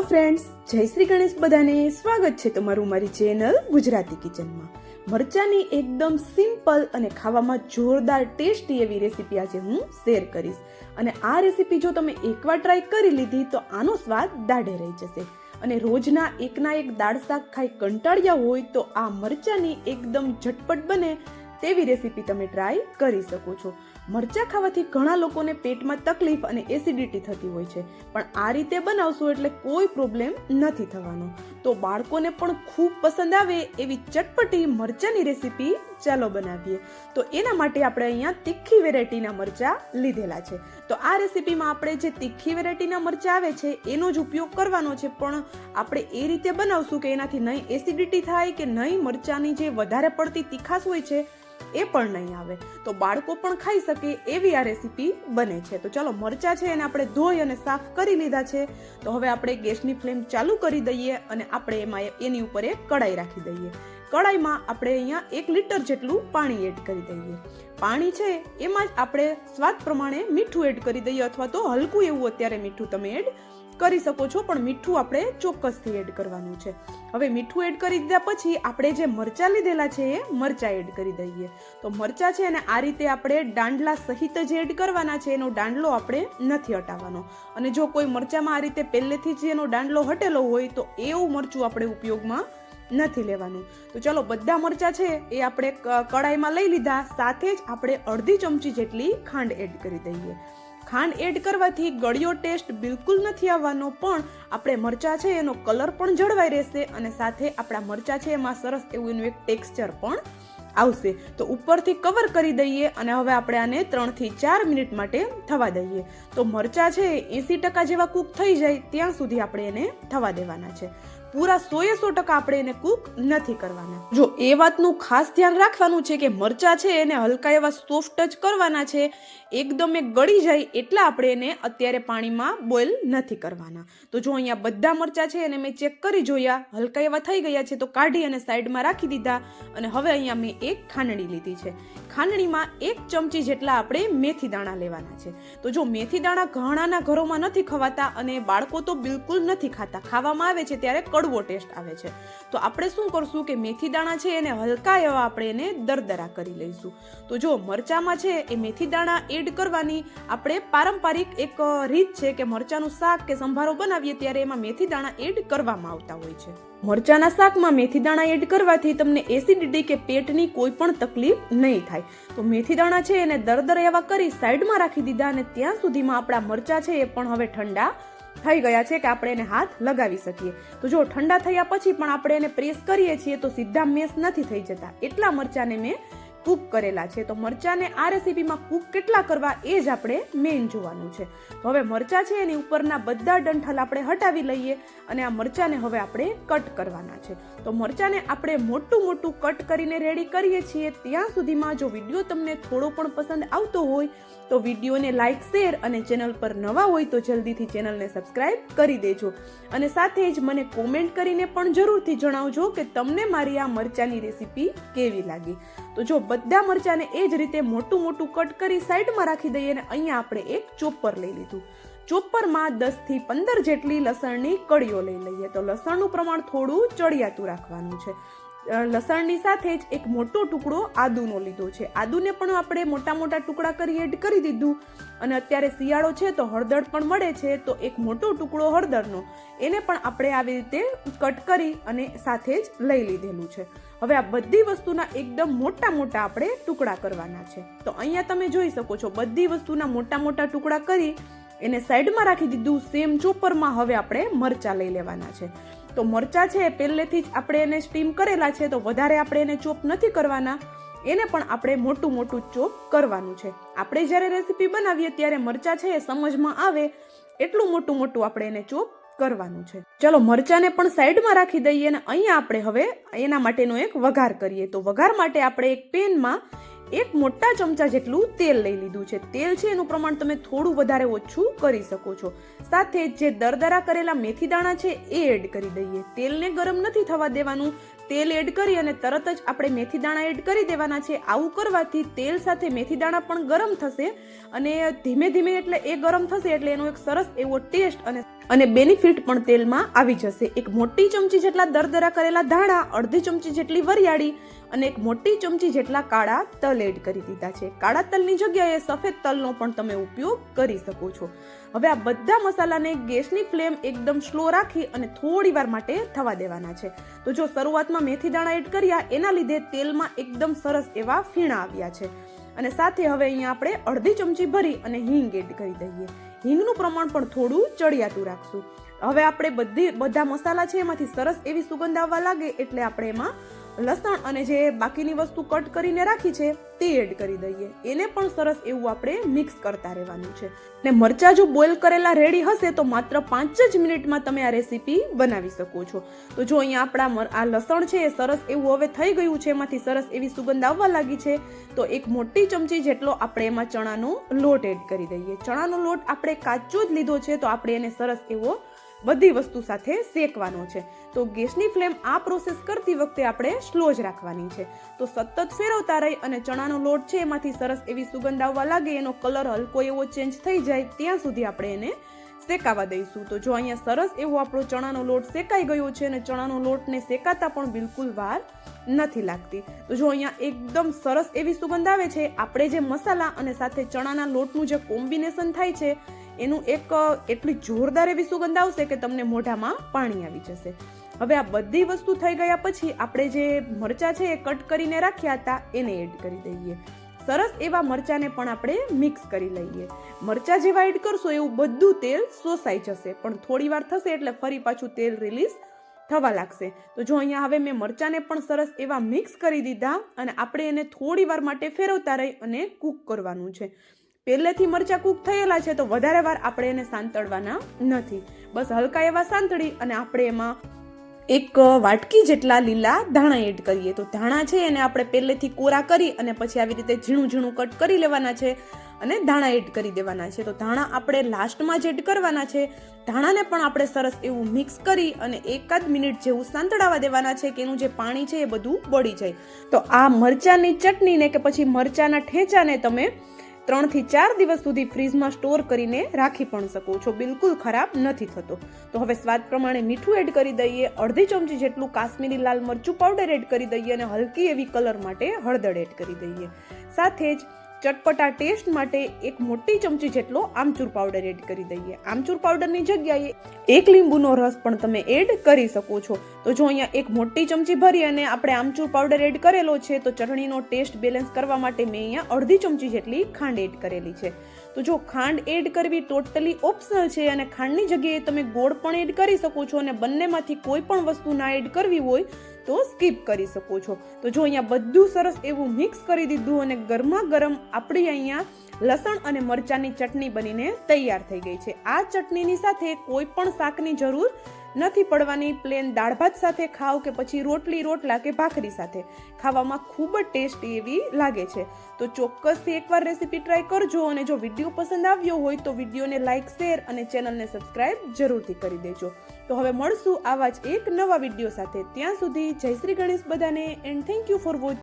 Friends, જય શ્રી ગણેશ. બધાને સ્વાગત છે તમારું મારી ચેનલ ગુજરાતી કિચનમાં. મરચાની એકદમ સિમ્પલ અને ખાવામાં જોરદાર ટેસ્ટી એવી રેસીપી આજે હું શેર કરીશ. અને આ રેસીપી જો તમે એકવાર ટ્રાય કરી લીધી તો આનો સ્વાદ દાઢે રહી જશે. અને રોજના એકના એક દાળ શાક ખાઈ કંટાળ્યા હોય તો આ મરચાની એકદમ ઝટપટ બને તેવી રેસીપી તમે ટ્રાય કરી શકો છો. મરચાં ખાવાથી ઘણા લોકોને પેટમાં તકલીફ અને એસિડિટી થતી હોય છે, પણ આ રીતે બનાવશો એટલે કોઈ પ્રોબ્લેમ નથી થવાનો. તો બાળકોને પણ ખૂબ પસંદ આવે એવી ચટપટી મરચાંની રેસીપી ચાલો બનાવીએ. તો એના માટે આપણે અહીંયા તીખી વેરાયટીના મરચાં લીધેલા છે. તો આ રેસીપીમાં આપણે જે તીખી વેરાયટીના મરચાં આવે છે એનો જ ઉપયોગ કરવાનો છે, પણ આપણે એ રીતે બનાવશું કે એનાથી નહીં એસિડિટી થાય કે નહીં મરચાંની જે વધારે પડતી તીખાશ હોય છે એ પણ નહીં આવે, તો બાળકો પણ ખાઈ શકે એવી આ રેસીપી બને છે. તો ચાલો, મરચાં છે એને આપણે ધોઈ અને સાફ કરી લીધા છે. તો હવે આપણે ગેસની ફ્લેમ ચાલુ કરી દઈએ અને આપણે એમાં એની ઉપર એક કડાઈ રાખી દઈએ. કડાઈમાં આપણે અહીંયા 1 લીટર જેટલું પાણી એડ કરી દઈએ. પાણી છે એમાં જ આપણે સ્વાદ પ્રમાણે મીઠું એડ કરી દઈએ, અથવા તો હલકું એવું અત્યારે મીઠું તમે એડ કરી શકો છો, પણ મીઠું આપણે ચોક્કસથી એડ કરવાનું છે. હવે મીઠું એડ કરી દીધા પછી આપણે જે મરચાં લીધેલા છે એ મરચાં એડ કરી દઈએ. તો મરચાં છે અને આ રીતે આપણે દાંડલા સહિત જ એડ કરવાના છે, એનો દાંડલો આપણે નથી હટાવવાનો. અને જો કોઈ મરચાંમાં આ રીતે પહેલેથી જ એનો દાંડલો હટેલો હોય તો એવું મરચું આપણે ઉપયોગમાં નથી લેવાનું. તો ચાલો, બધા મરચાં છે એ આપણે કડાઈમાં લઈ લીધા. સાથે જ આપણે અડધી ચમચી જેટલી ખાંડ એડ કરી દઈએ. ખાંડ એડ કરવાથી ગળ્યો ટેસ્ટ બિલકુલ નથી આવવાનો, પણ આપણે મરચાં છે એનો કલર પણ જળવાઈ રહેશે અને સાથે આપણા મરચાં છે એમાં સરસ એવું એનું એક ટેક્સચર પણ આવશે. તો ઉપરથી કવર કરી દઈએ અને હવે આપણે આને 3 થી 4 મિનિટ માટે થવા દઈએ. તો મરચાં છે 80% જેવા કૂક થઈ જાય ત્યાં સુધી આપણે એને થવા દેવાના છે. પૂરા 100% આપણે એને કૂક નથી કરવાના. જો એ વાતનું ખાસ ધ્યાન રાખવાનું છે કે મરચાં છે એને હલકા એવા સોફ્ટ જ કરવાના છે, એકદમ એ ગળી જાય એટલા આપણે એને અત્યારે પાણીમાં બોઇલ નથી કરવાના. તો જો અહીંયા બધા મરચાં છે એને મેં ચેક કરી જોયા, હલકા એવા થઈ ગયા છે તો કાઢી અને સાઈડમાં રાખી દીધા. અને હવે અહીંયા મેં એક ખાંડણી લીધી છે. ખાંડણીમાં 1 ચમચી જેટલા આપણે મેથી દાણા લેવાના છે. તો જો મેથી દાણા ઘણાના ઘરોમાં નથી ખવાતા અને બાળકો તો બિલકુલ નથી ખાતા, ખાવામાં આવે છે ત્યારે કડવો ટેસ્ટ આવે છે. તો આપણે શું કરશું કે મેથી દાણા છે એને હલકા એવા આપણે એને દરદરા કરી લઈશું. તો જો મરચામાં છે એ મેથી દાણા એડ કરવાની આપણે પારંપરિક એક રીત છે કે મરચાનું શાક કે સંભારો બનાવીએ ત્યારે એમાં મેથી દાણા એડ કરવામાં આવતા હોય છે. મરચાના શાકમાં મેથી દાણા એડ કરવાથી તમને એસિડિટી કે પેટની કોઈ પણ તકલીફ નહીં થાય. તો મેથી દાણા છે એને દરદરા એવા કરી સાઈડમાં રાખી દીધા અને ત્યાં સુધીમાં આપણા મરચાં છે એ પણ હવે ઠંડા થઈ ગયા છે કે આપણે એને હાથ લગાવી શકીએ. તો જો ઠંડા થયા પછી પણ આપણે એને પ્રેસ કરીએ છીએ તો સીધા મેશ નથી થઈ જતા, એટલા મરચાંને મેં કૂક કરેલા છે. તો મરચાંને આ રેસીપીમાં કૂક કેટલા કરવા એ જ આપણે મેઇન જોવાનું છે. તો હવે મરચાં છે એની ઉપરના બધા ડંઠલ આપણે હટાવી લઈએ અને આ મરચાંને હવે આપણે કટ કરવાના છે. તો મરચાંને આપણે મોટું મોટું કટ કરીને રેડી કરીએ છીએ. ત્યાં સુધીમાં જો વિડીયો તમને થોડો પણ પસંદ આવતો હોય તો વિડીયોને લાઇક, શેર અને ચેનલ પર નવા હોય તો જલ્દીથી ચેનલને સબસ્ક્રાઇબ કરી દેજો. અને સાથે જ મને કોમેન્ટ કરીને પણ જરૂરથી જણાવજો કે તમને મારી આ મરચાંની રેસીપી કેવી લાગી. તો જો બધા મરચાંને એ જ રીતે મોટું મોટું કટ કરી સાઈડમાં રાખી દઈએ અને અહીંયા આપણે એક ચોપર લઈ લીધું. ચોપરમાં 10 થી 15 જેટલી લસણની કળીઓ લઈ લઈએ. તો લસણનું પ્રમાણ થોડું ચડિયાતું રાખવાનું છે. લસણની સાથે જ એક મોટો ટુકડો આદુનો લીધો છે. આદુને પણ આપણે મોટા મોટા ટુકડા કરી એડ કરી દીધું. અને અત્યારે શિયાળો છે તો હળદર પણ મળે છે, તો એક મોટો ટુકડો હળદરનો એને પણ આપણે આવી રીતે કટ કરી અને સાથે જ લઈ લીધેલું છે. હવે આ બધી વસ્તુના એકદમ મોટા મોટા આપણે ટુકડા કરવાના છે. તો અહીંયા તમે જોઈ શકો છો બધી વસ્તુના મોટા મોટા ટુકડા કરી એને સાઈડમાં રાખી દીધું. સેમ ચોપરમાં હવે આપણે મરચાં લઈ લેવાના છે. તો મરચાં છે પહેલેથી જ આપણે એને સ્ટીમ કરેલા છે, તો વધારે આપણે એને ચોપ નથી કરવાના, એને પણ આપણે મોટું મોટું ચોપ કરવાનું છે. આપણે જ્યારે રેસીપી બનાવીએ ત્યારે મરચાં છે એ સમજમાં આવે એટલું મોટું મોટું આપણે એને ચોપ કરવાનું છે. ચલો, મરચાંને પણ સાઈડમાં રાખી દઈએ અને અહીંયા આપણે હવે એના માટેનો એક વઘાર કરીએ. તો વઘાર માટે આપણે એક પેનમાં 1 મોટા ચમચા જેટલું તેલ લઈ લીધું છે. તેલ છે એનું પ્રમાણ તમે થોડું વધારે ઓછું કરી શકો છો. સાથે જે દરદરા કરેલા મેથી દાણા છે એ એડ કરી દઈએ. તેલને ગરમ નથી થવા દેવાનું, તેલ એડ કરી અને તરત જ આપણે મેથી દાણા એડ કરી દેવાના છે. આવું કરવાથી તેલ સાથે મેથી દાણા પણ ગરમ થશે અને ધીમે ધીમે એટલે એ ગરમ થશે એટલે એનો એક સરસ એવો ટેસ્ટ અને અને બેનિફિટ પણ તેલમાં આવી જશે. એક મોટી ચમચી જેટલા દરદરા કરેલા ધાણા, અડધી ચમચી જેટલી વરિયાળી અને એક મોટી ચમચી જેટલા કાળા તલ એડ કરી દીધા છે. કાળા તલની જગ્યાએ સફેદ તલનો પણ તમે ઉપયોગ કરી શકો છો. હવે આ બધા મસાલાને ગેસની ફ્લેમ એકદમ સ્લો રાખી અને થોડી વાર માટે થવા દેવાના છે. તો જો શરૂઆતમાં મેથી દાણા એડ કર્યા એના લીધે તેલમાં એકદમ સરસ એવા ફીણા આવ્યા છે. અને સાથે હવે અહીંયા આપણે અડધી ચમચી ભરી અને હિંગ એડ કરી દઈએ. હિંગનું પ્રમાણ પણ થોડું ચડિયાતું રાખશું. હવે આપણે બધા મસાલા છે એમાંથી સરસ એવી સુગંધ આવવા લાગે એટલે આપણે એમાં લસણ અને જે બાકીની વસ્તુ કટ કરીને રાખી છે તે એડ કરી દઈએ. એને પણ સરસ એવું આપણે મિક્સ કરતા રહેવાનું છે. ને મરચા જો બોઇલ કરેલા રેડી હશે તો માત્ર 5 જ મિનિટમાં તમે આ રેસીપી બનાવી શકો છો. તો જો અહીંયા આપણા આ લસણ છે એ સરસ એવું હવે થઈ ગયું છે, એમાંથી સરસ એવી સુગંધ આવવા લાગી છે. તો એક મોટી ચમચી જેટલો આપણે એમાં ચણાનો લોટ એડ કરી દઈએ. ચણાનો લોટ આપણે કાચો જ લીધો છે તો આપણે એને સરસ એવો બધી વસ્તુ સાથે શેકવાનો છે. તો ગેસની ફ્લેમ આ પ્રોસેસ કરતી વખતે આપણે સ્લો જ રાખવાની છે. તો સતત ફેરવતા રહી અને ચણાનો લોટ છે એમાંથી સરસ એવી સુગંધ આવવા લાગે, એનો કલર હલકો એવો ચેન્જ થઈ જાય ત્યાં સુધી આપણે એને શેકાવા દઈશું. તો જો અહીંયા સરસ એવો આપણો ચણાનો લોટ શેકાઈ ગયો છે અને ચણાનો લોટને શેકાતા પણ બિલકુલ વાર નથી લાગતી. તો જો અહીંયા એકદમ સરસ એવી સુગંધ આવે છે. આપણે જે મસાલા અને સાથે ચણાના લોટનું જે કોમ્બિનેશન થાય છે એનું એટલી જોરદાર એવી સુગંધ આવશે કે તમને મોઢામાં પાણી આવી જશે. હવે આ બધી વસ્તુ થઈ ગયા પછી આપણે જે મરચા છે એ કટ કરીને રાખ્યા હતા એને એડ કરી દઈએ. સરસ એવા મરચાને પણ આપણે મિક્સ કરી લઈએ. મરચા જેવા એડ કરશો એવું બધું તેલ શોષાઈ જશે, પણ થોડી વાર થશે એટલે ફરી પાછું તેલ રિલીઝ થવા લાગશે. તો જો અહીંયા હવે મેં મરચાને પણ સરસ એવા મિક્સ કરી દીધા અને આપણે એને થોડી વાર માટે ફેરવતા રહી અને કૂક કરવાનું છે. પહેલેથી મરચા કૂક થયેલા છે તો વધારે વાર આપણે એને સાંતળવાના નથી. બસ હલકા એવા સાંતળી અને આપણે એમાં એક વાટકી જેટલા લીલા ધાણા એડ કરીએ. તો ધાણા છે એને આપણે પહેલેથી કોરા કરી અને પછી આવી રીતે ઝીણું ઝીણું કટ કરી લેવાના છે અને ધાણા એડ કરી દેવાના છે. તો ધાણા આપણે લાસ્ટમાં જ એડ કરવાના છે. ધાણાને પણ આપણે સરસ એવું મિક્સ કરી અને 1 મિનિટ જેવું સાંતળાવા દેવાના છે કે એનું જે પાણી છે એ બધું બળી જાય. તો આ મરચાની ચટણીને કે પછી મરચાના ઠેચાને તમે 3 થી 4 દિવસ સુધી ફ્રીજમાં સ્ટોર કરીને રાખી પણ શકો છો. બિલકુલ ખરાબ નથી થતો. તો હવે સ્વાદ પ્રમાણે મીઠું એડ કરી દઈએ. અડધી ચમચી જેટલું કાશ્મીરી લાલ મરચું પાવડર એડ કરી દઈએ અને હલકી એવી કલર માટે હળદર એડ કરી દઈએ. સાથે જ ચટપટા ટેસ્ટ માટે એક મોટી ચમચી જેટલો આમચૂર પાવડર એડ કરી દઈએ. આમચૂર પાવડરની જગ્યાએ 1 લીંબુનો રસ પણ તમે એડ કરી શકો છો. તો જો અહીંયા એક મોટી ચમચી ભરી અને આપણે આમચૂર પાવડર એડ કરેલો છે તો ચટણીનો ટેસ્ટ બેલેન્સ કરવા માટે મેં અહીંયા અડધી ચમચી જેટલી ખાંડ એડ કરેલી છે. તો જો ખાંડ એડ કરવી ટોટલી ઓપ્શનલ છે અને ખાંડની જગ્યાએ તમે ગોળ પણ એડ કરી શકો છો અને બંનેમાંથી કોઈ પણ વસ્તુ ના એડ કરવી હોય તો સ્કીપ કરી શકો છો. તો જો અહીંયા બધું સરસ એવું મિક્સ કરી દીધું અને ગરમા ગરમ આપણી અહીંયા લસણ અને મરચાની ચટણી બનીને તૈયાર થઈ ગઈ છે. આ ચટણીની સાથે કોઈ પણ શાકની જરૂર નથી પડવાની. પ્લેન દાળ ભાત સાથે ખાવ કે પછી રોટલા કે ભાખરી સાથે ખાવામાં ખૂબ જ ટેસ્ટી એવી લાગે છે. તો ચોક્કસથી એકવાર રેસીપી ટ્રાય કરજો અને જો વિડીયો પસંદ આવ્યો હોય તો વિડીયોને લાઇક, શેર અને ચેનલને સબસ્ક્રાઇબ જરૂરથી કરી દેજો. તો હવે મળશું આવા જ એક નવા વિડીયો સાથે. ત્યાં સુધી જય શ્રી ગણેશ બધાને and thank you for watching.